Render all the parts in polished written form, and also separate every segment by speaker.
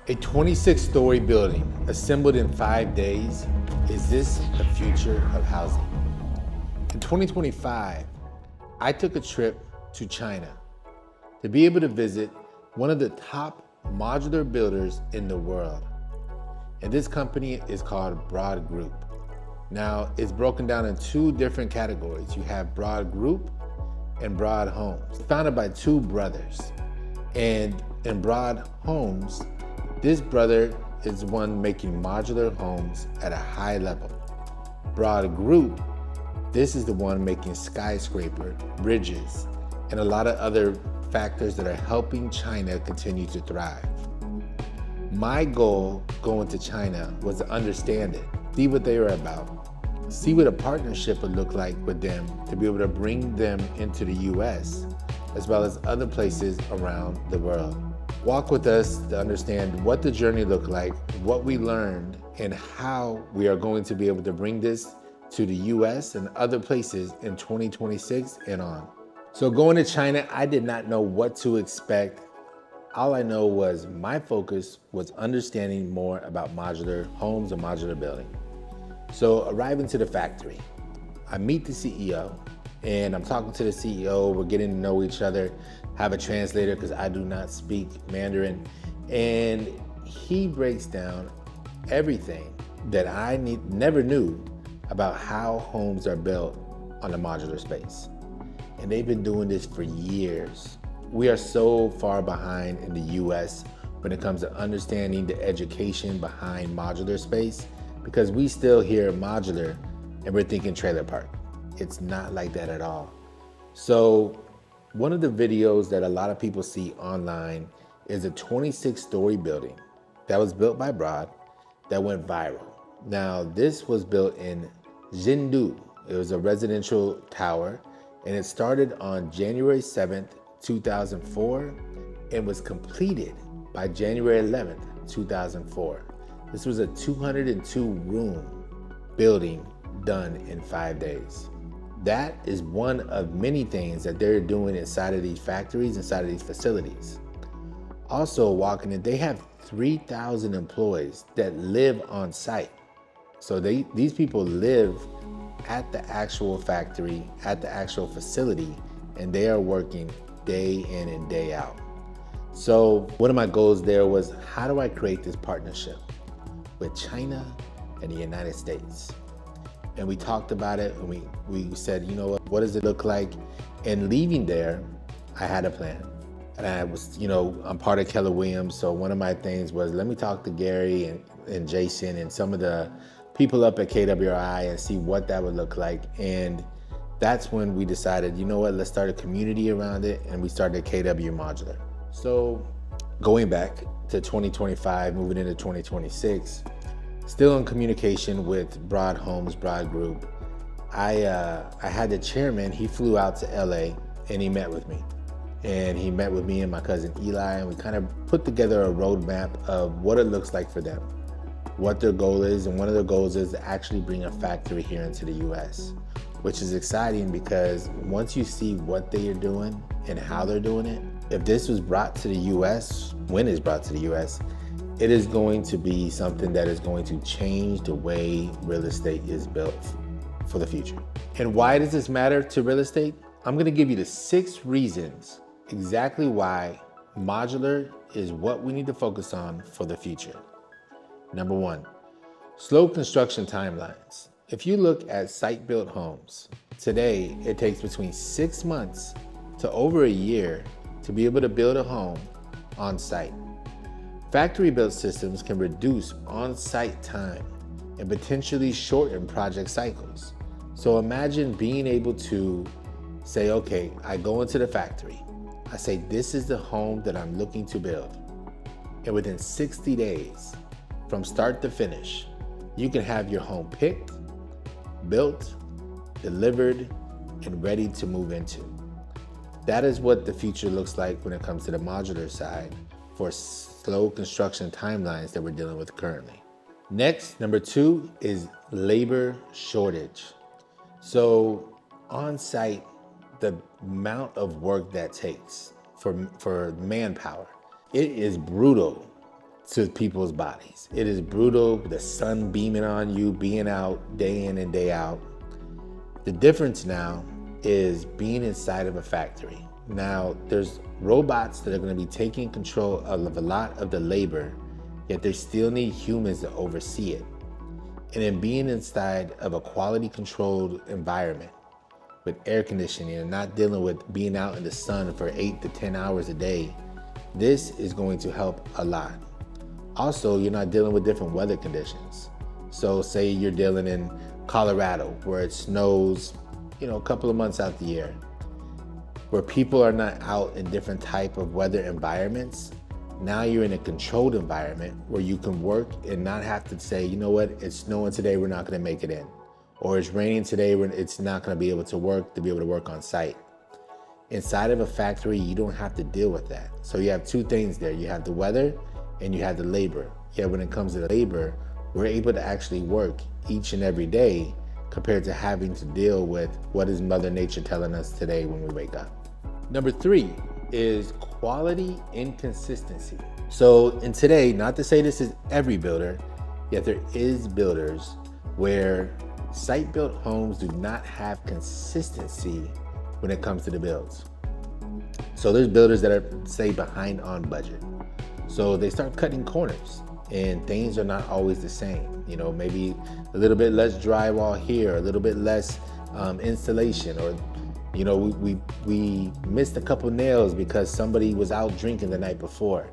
Speaker 1: A 26-story building assembled in 5 days. Is this the future of housing? In 2025, I took a trip to China to be able to visit one of the top modular builders in the world. And this company is called Broad Group. Now, it's broken down in two different categories. You have Broad Group and Broad Homes. Founded by two brothers. And in Broad Homes, this brother is one making modular homes at a high level. Broad Group, this is the one making skyscraper, bridges, and a lot of other factors that are helping China continue to thrive. My goal going to China was to understand it, see what they were about, see what a partnership would look like with them to be able to bring them into the US, as well as other places around the world. Walk with us to understand what the journey looked like, what we learned, and how we are going to be able to bring this to the US and other places in 2026 and on. So going to China, I did not know what to expect. All I know was my focus was understanding more about modular homes and modular building. So arriving to the factory, I meet the CEO and I'm talking to the CEO. We're getting to know each other, have a translator because I do not speak Mandarin. And he breaks down everything that I never knew about how homes are built on a modular space. And they've been doing this for years. We are so far behind in the US when it comes to understanding the education behind modular space, because we still hear modular and we're thinking trailer park. It's not like that at all. So one of the videos that a lot of people see online is a 26-story building that was built by Broad that went viral. Now, this was built in Jindu. It was a residential tower, and it started on January 7th, 2004, and was completed by January 11th, 2004. This was a 202-room building done in 5 days. That is one of many things that they're doing inside of these factories, inside of these facilities. Also walking in, they have 3,000 employees that live on site. So these people live at the actual factory, at the actual facility, and they are working day in and day out. So one of my goals there was, how do I create this partnership with China and the United States? And we talked about it, and we said, you know what does it look like? And leaving there, I had a plan. And I was, I'm part of Keller Williams, so one of my things was, let me talk to Gary and Jason and some of the people up at KWI and see what that would look like. And that's when we decided, you know what, let's start a community around it, and we started KW Modular. So going back to 2025, moving into 2026, still in communication with Broad Homes, Broad Group. I had the chairman, he flew out to LA and he met with me. And he met with me and my cousin Eli, and we kind of put together a roadmap of what it looks like for them, what their goal is. And one of their goals is to actually bring a factory here into the US, which is exciting because once you see what they are doing and how they're doing it, if this was brought to the US, when it's brought to the US, it is going to be something that is going to change the way real estate is built for the future. And why does this matter to real estate? I'm gonna give you the 6 reasons exactly why modular is what we need to focus on for the future. Number 1, slow construction timelines. If you look at site-built homes, today it takes between 6 months to over a year to be able to build a home on site. Factory-built systems can reduce on-site time and potentially shorten project cycles. So imagine being able to say, okay, I go into the factory, I say, this is the home that I'm looking to build. And within 60 days, from start to finish, you can have your home picked, built, delivered, and ready to move into. That is what the future looks like when it comes to the modular side for slow construction timelines that we're dealing with currently. Next, number 2 is labor shortage. So on site, the amount of work that takes for manpower, it is brutal to people's bodies. It is brutal, the sun beaming on you, being out day in and day out. The difference now is being inside of a factory. Now, there's robots that are going to be taking control of a lot of the labor, yet they still need humans to oversee it. And then being inside of a quality controlled environment with air conditioning and not dealing with being out in the sun for 8 to 10 hours a day, this is going to help a lot. Also, you're not dealing with different weather conditions. So say you're dealing in Colorado where it snows, a couple of months out the year, where people are not out in different type of weather environments. Now you're in a controlled environment where you can work and not have to say, you know what, it's snowing today, we're not gonna make it in. Or it's raining today, it's not gonna be able to work on site. Inside of a factory, you don't have to deal with that. So you have two things there. You have the weather and you have the labor. Yet when it comes to the labor, we're able to actually work each and every day compared to having to deal with what is Mother Nature telling us today when we wake up. Number 3 is quality and consistency. So in today, not to say this is every builder, yet there is builders where site-built homes do not have consistency when it comes to the builds. So there's builders that are, say, behind on budget. So they start cutting corners and things are not always the same. Maybe a little bit less drywall here, a little bit less installation, or we missed a couple nails because somebody was out drinking the night before.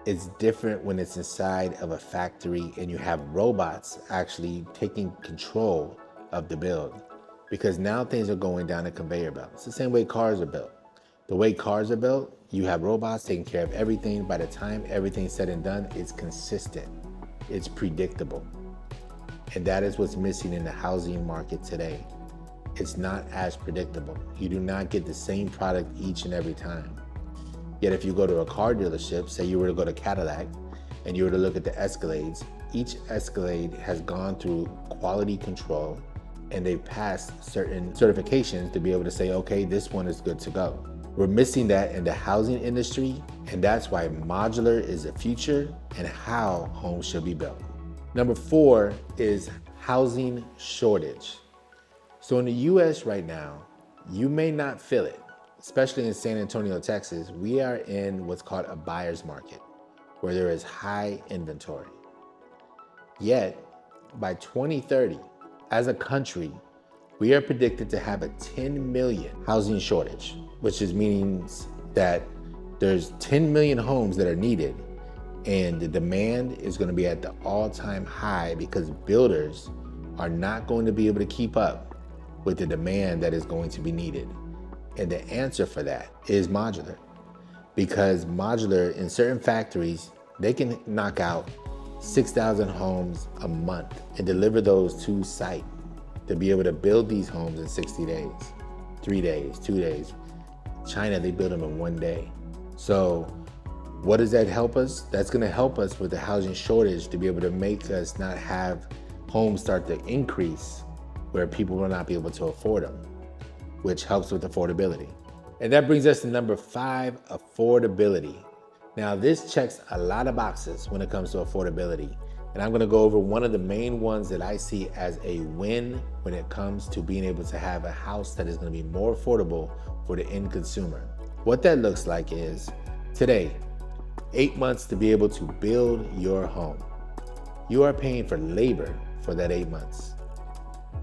Speaker 1: It's different when it's inside of a factory and you have robots actually taking control of the build, because now things are going down a conveyor belt. It's the same way cars are built. The way cars are built, you have robots taking care of everything. By the time everything's said and done, it's consistent, it's predictable. And that is what's missing in the housing market today. It's not as predictable. You do not get the same product each and every time. Yet if you go to a car dealership, say you were to go to Cadillac and you were to look at the Escalades, each Escalade has gone through quality control and they've passed certain certifications to be able to say, okay, this one is good to go. We're missing that in the housing industry, and that's why modular is the future and how homes should be built. Number 4 is housing shortage. So in the US right now, you may not feel it, especially in San Antonio, Texas. We are in what's called a buyer's market, where there is high inventory. Yet, by 2030, as a country, we are predicted to have a 10 million housing shortage, which means that there's 10 million homes that are needed, and the demand is going to be at the all-time high because builders are not going to be able to keep up with the demand that is going to be needed. And the answer for that is modular, because modular in certain factories, they can knock out 6,000 homes a month and deliver those to site to be able to build these homes in 60 days, 3 days, 2 days. China, they build them in 1 day. So what does that help us? That's gonna help us with the housing shortage to be able to make us not have homes start to increase where people will not be able to afford them, which helps with affordability. And that brings us to number 5, affordability. Now this checks a lot of boxes when it comes to affordability. And I'm gonna go over one of the main ones that I see as a win when it comes to being able to have a house that is gonna be more affordable for the end consumer. What that looks like is, today, 8 months to be able to build your home. You are paying for labor for that 8 months.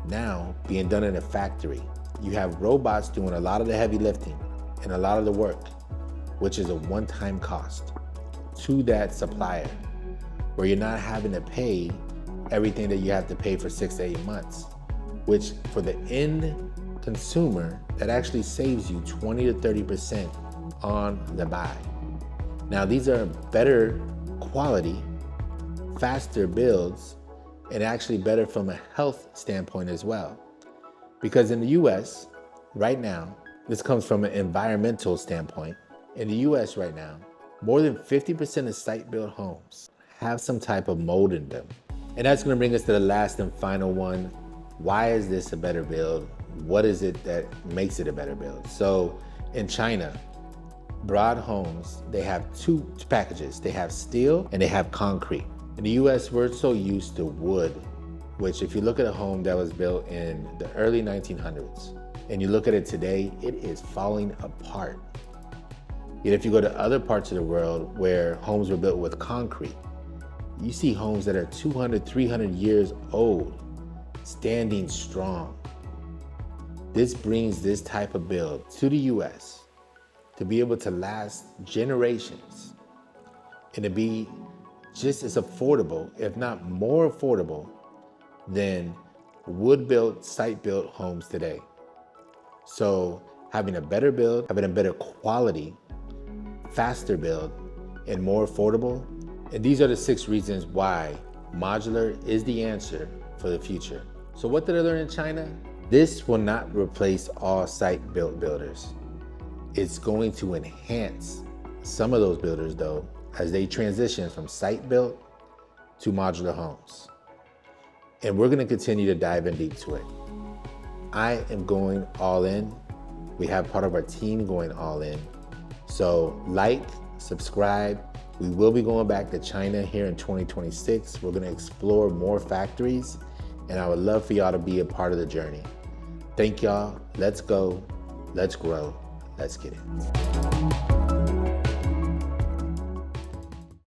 Speaker 1: Now, being done in a factory, you have robots doing a lot of the heavy lifting and a lot of the work, which is a one-time cost to that supplier, where you're not having to pay everything that you have to pay for 6 to 8 months, which for the end consumer, that actually saves you 20 to 30% on the buy. Now, these are better quality, faster builds, and actually better from a health standpoint as well. Because in the US right now, this comes from an environmental standpoint. In the US right now, more than 50% of site-built homes have some type of mold in them. And that's gonna bring us to the last and final one. Why is this a better build? What is it that makes it a better build? So in China, broad homes, they have two packages. They have steel and they have concrete. In the US, we're so used to wood, which if you look at a home that was built in the early 1900s, and you look at it today, it is falling apart. Yet if you go to other parts of the world where homes were built with concrete, you see homes that are 200, 300 years old, standing strong. This brings this type of build to the US to be able to last generations and to be just as affordable, if not more affordable, than wood-built, site-built homes today. So having a better build, having a better quality, faster build, and more affordable. And these are the 6 reasons why modular is the answer for the future. So what did I learn in China? This will not replace all site-built builders. It's going to enhance some of those builders though, as they transition from site-built to modular homes. And we're gonna continue to dive in deep to it. I am going all in. We have part of our team going all in. So like, subscribe. We will be going back to China here in 2026. We're gonna explore more factories, and I would love for y'all to be a part of the journey. Thank y'all. Let's go. Let's grow. Let's get it.